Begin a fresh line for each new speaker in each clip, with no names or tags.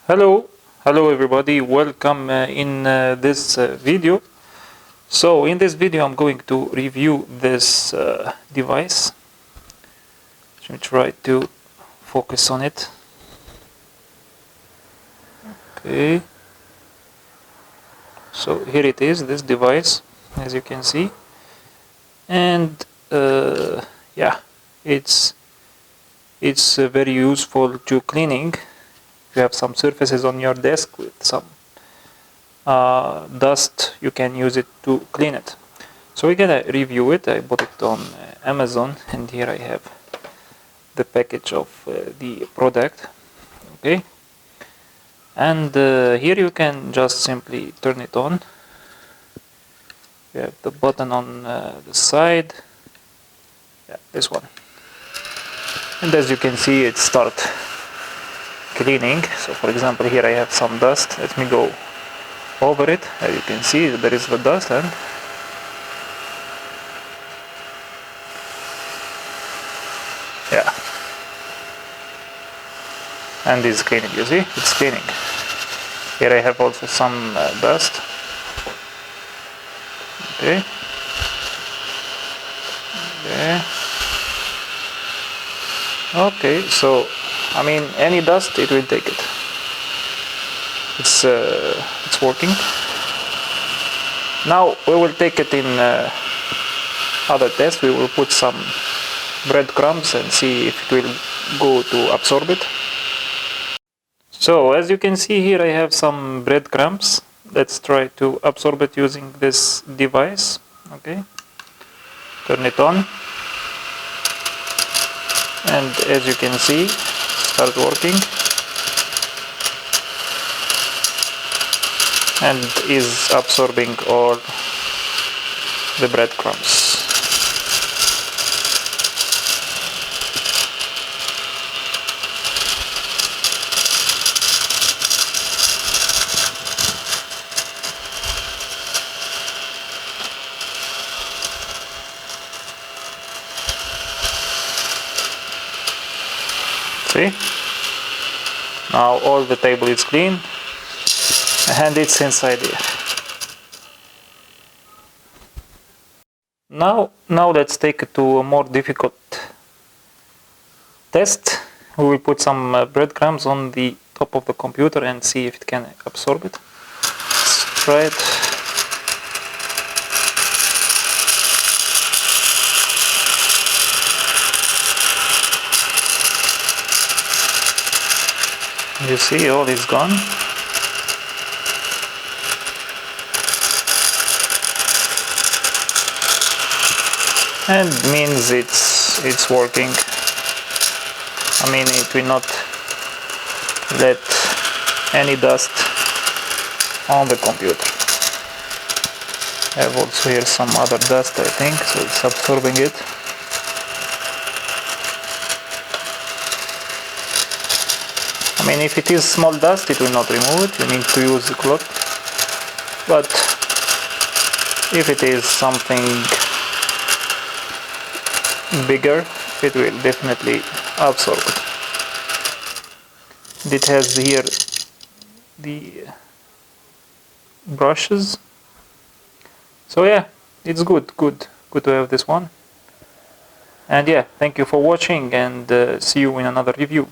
Hello everybody, welcome in this video. So in this video I'm going to review this device. Let me try to focus on it. Okay, so here it is, this device, as you can see, and yeah, it's very useful to cleaning. If you have some surfaces on your desk with some dust, you can use it to clean it. So we're gonna review it. I bought it on Amazon, and here I have the package of the product. Okay, and here you can just simply turn it on. You have the button on the side, yeah, this one, and as you can see it starts cleaning. So for example, here I have some dust. Let me go over it. As you can see, there is the dust, and yeah, and it's cleaning. You see, it's cleaning. Here I have also some dust. Okay. Okay, so I mean, any dust, it will take it. It's working. Now we will take it in other test. We will put some breadcrumbs and see if it will go to absorb it. So as you can see here, I have some breadcrumbs. Let's try to absorb it using this device. Okay, turn it on, and as you can see, start working and is absorbing all the breadcrumbs. See? Now all the table is clean and it's inside here. Now let's take it to a more difficult test. We will put some breadcrumbs on the top of the computer and see if it can absorb it. Let's try it. You see, all is gone. And means it's working. I mean, it will not let any dust on the computer. I have also here some other dust, I think, so it's absorbing it. I mean, if it is small dust, it will not remove it. You need to use a cloth. But if it is something bigger, it will definitely absorb it. It has here the brushes. So yeah, it's good to have this one. And yeah, thank you for watching, and see you in another review.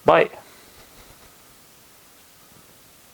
Bye.